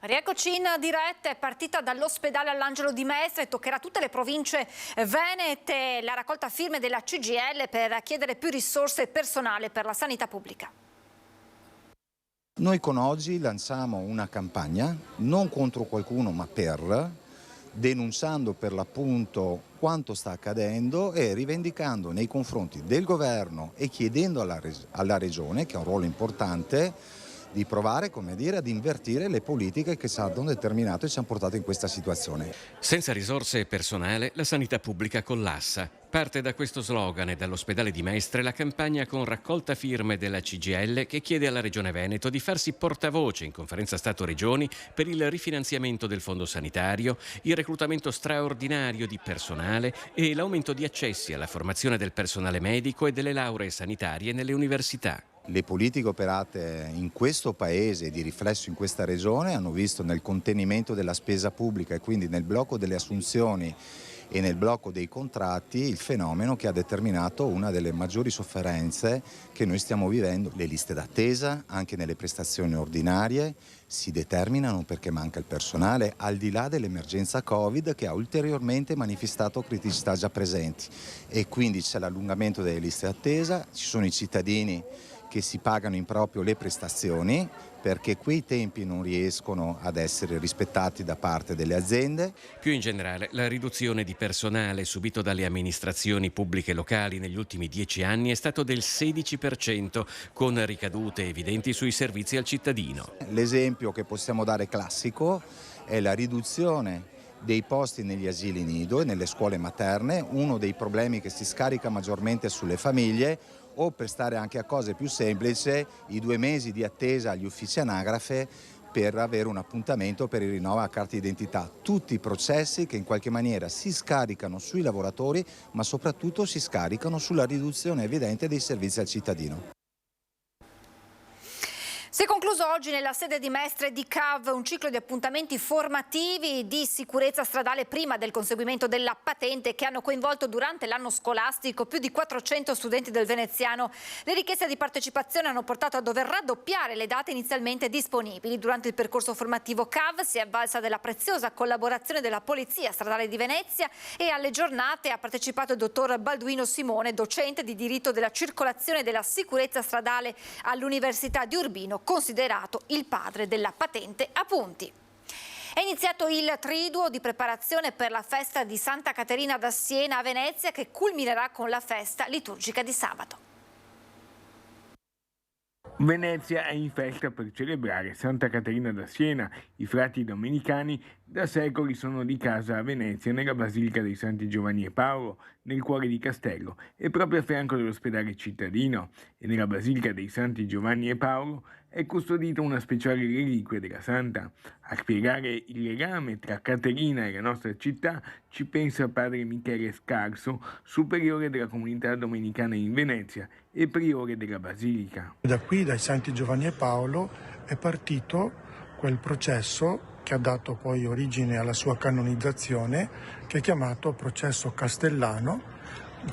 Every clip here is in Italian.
Rieccoci in diretta, è partita dall'ospedale all'Angelo di Mestre e toccherà tutte le province venete la raccolta firme della CGIL per chiedere più risorse e personale per la sanità pubblica. Noi con oggi lanciamo una campagna, non contro qualcuno ma per, denunciando per l'appunto quanto sta accadendo e rivendicando nei confronti del governo e chiedendo alla Regione, che ha un ruolo importante, di provare, come dire, ad invertire le politiche che ci hanno determinato e ci hanno portato in questa situazione. Senza risorse e personale, la sanità pubblica collassa. Parte da questo slogan e dall'ospedale di Mestre la campagna con raccolta firme della CGIL che chiede alla Regione Veneto di farsi portavoce in conferenza Stato-Regioni per il rifinanziamento del fondo sanitario, il reclutamento straordinario di personale e l'aumento di accessi alla formazione del personale medico e delle lauree sanitarie nelle università. Le politiche operate in questo Paese e di riflesso in questa Regione hanno visto nel contenimento della spesa pubblica e quindi nel blocco delle assunzioni e nel blocco dei contratti il fenomeno che ha determinato una delle maggiori sofferenze che noi stiamo vivendo. Le liste d'attesa anche nelle prestazioni ordinarie si determinano perché manca il personale, al di là dell'emergenza Covid che ha ulteriormente manifestato criticità già presenti, e quindi c'è l'allungamento delle liste d'attesa, ci sono i cittadini che si pagano in proprio le prestazioni perché quei tempi non riescono ad essere rispettati da parte delle aziende. Più in generale, la riduzione di personale subito dalle amministrazioni pubbliche locali negli ultimi 10 anni è stato del 16%, con ricadute evidenti sui servizi al cittadino. L'esempio che possiamo dare classico è la riduzione dei posti negli asili nido e nelle scuole materne, uno dei problemi che si scarica maggiormente sulle famiglie, o per stare anche a cose più semplici, i 2 mesi di attesa agli uffici anagrafe per avere un appuntamento per il rinnovo a carta d'identità. Tutti i processi che in qualche maniera si scaricano sui lavoratori, ma soprattutto si scaricano sulla riduzione evidente dei servizi al cittadino. Si è concluso oggi nella sede di Mestre e di CAV un ciclo di appuntamenti formativi di sicurezza stradale prima del conseguimento della patente che hanno coinvolto durante l'anno scolastico più di 400 studenti del veneziano. Le richieste di partecipazione hanno portato a dover raddoppiare le date inizialmente disponibili. Durante il percorso formativo CAV si è avvalsa della preziosa collaborazione della Polizia Stradale di Venezia e alle giornate ha partecipato il dottor Balduino Simone, docente di diritto della circolazione e della sicurezza stradale all'Università di Urbino, considerato il padre della patente a punti. È iniziato il triduo di preparazione per la festa di Santa Caterina da Siena a Venezia, che culminerà con la festa liturgica di sabato. Venezia è in festa per celebrare Santa Caterina da Siena. I frati domenicani da secoli sono di casa a Venezia, nella Basilica dei Santi Giovanni e Paolo, nel cuore di Castello e proprio a fianco dell'ospedale cittadino. E nella Basilica dei Santi Giovanni e Paolo è custodita una speciale reliquia della Santa. A spiegare il legame tra Caterina e la nostra città ci pensa padre Michele Scarso, superiore della comunità domenicana in Venezia e priore della Basilica. Da qui, dai Santi Giovanni e Paolo, è partito quel processo che ha dato poi origine alla sua canonizzazione, che è chiamato processo castellano,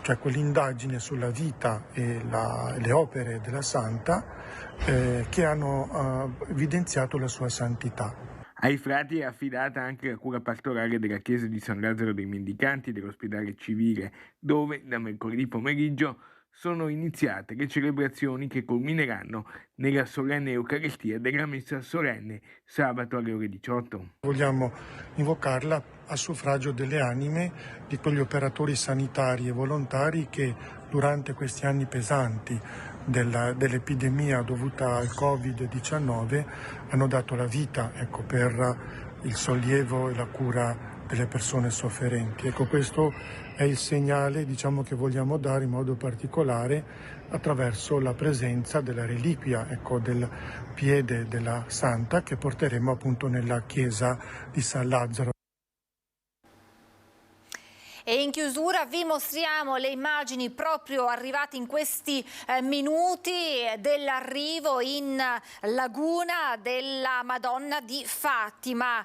cioè quell'indagine sulla vita e le opere della Santa che hanno evidenziato la sua santità. Ai frati è affidata anche la cura pastorale della chiesa di San Lazzaro dei Mendicanti dell'ospedale civile, dove da mercoledì pomeriggio sono iniziate le celebrazioni che culmineranno nella solenne Eucaristia della messa solenne sabato alle ore 18. Vogliamo invocarla a suffragio delle anime di quegli operatori sanitari e volontari che durante questi anni pesanti dell'epidemia dovuta al Covid-19 hanno dato la vita, per il sollievo e la cura delle persone sofferenti. Questo è il segnale, che vogliamo dare in modo particolare attraverso la presenza della reliquia, del piede della Santa, che porteremo appunto nella chiesa di San Lazzaro. E in chiusura vi mostriamo le immagini proprio arrivate in questi minuti dell'arrivo in laguna della Madonna di Fatima.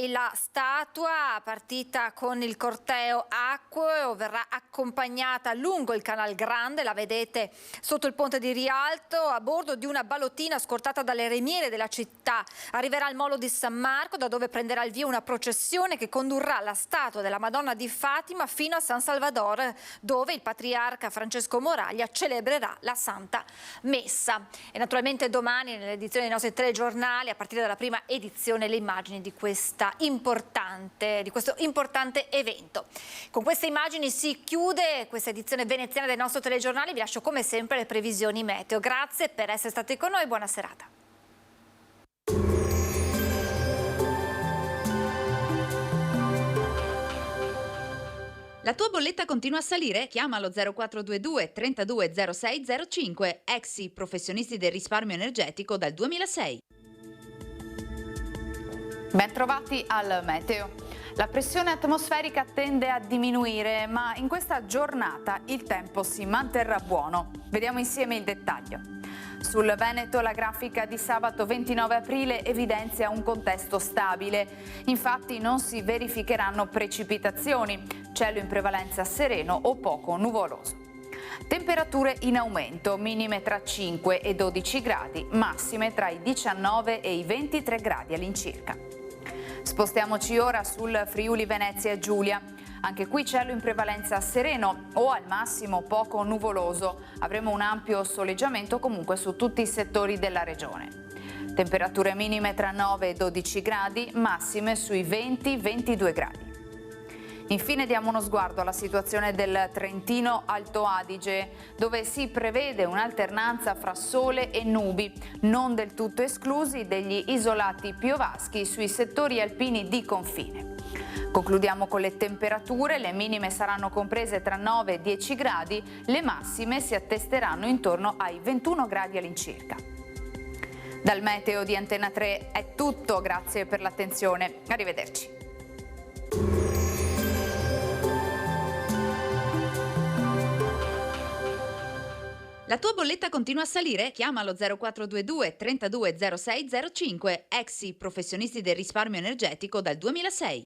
La statua, partita con il corteo acqueo, verrà accompagnata lungo il Canal Grande, la vedete sotto il ponte di Rialto, a bordo di una balottina scortata dalle remiere della città. Arriverà al Molo di San Marco, da dove prenderà il via una processione che condurrà la statua della Madonna di Fatima fino a San Salvador, dove il patriarca Francesco Moraglia celebrerà la Santa Messa. E naturalmente domani nell'edizione dei nostri telegiornali, a partire dalla prima edizione, le immagini di questo importante evento. Con queste immagini si chiude questa edizione veneziana del nostro telegiornale. Vi lascio come sempre le previsioni meteo. Grazie per essere stati con noi, buona serata. La tua bolletta continua a salire? Chiamalo 0422 32 06 05, Exi, professionisti del risparmio energetico dal 2006. Ben trovati al meteo. La pressione atmosferica tende a diminuire, ma in questa giornata il tempo si manterrà buono. Vediamo insieme il dettaglio. Sul Veneto la grafica di sabato 29 aprile evidenzia un contesto stabile. Infatti non si verificheranno precipitazioni, cielo in prevalenza sereno o poco nuvoloso. Temperature in aumento, minime tra 5 e 12 gradi, massime tra i 19 e i 23 gradi all'incirca. Spostiamoci ora sul Friuli Venezia Giulia. Anche qui cielo in prevalenza sereno o al massimo poco nuvoloso. Avremo un ampio soleggiamento comunque su tutti i settori della regione. Temperature minime tra 9 e 12 gradi, massime sui 20-22 gradi. Infine diamo uno sguardo alla situazione del Trentino Alto Adige, dove si prevede un'alternanza fra sole e nubi, non del tutto esclusi degli isolati piovaschi sui settori alpini di confine. Concludiamo con le temperature, le minime saranno comprese tra 9 e 10 gradi, le massime si attesteranno intorno ai 21 gradi all'incirca. Dal meteo di Antena 3 è tutto, grazie per l'attenzione, arrivederci. La tua bolletta continua a salire? Chiamalo 0422 32 06 05, Exi, professionisti del risparmio energetico dal 2006.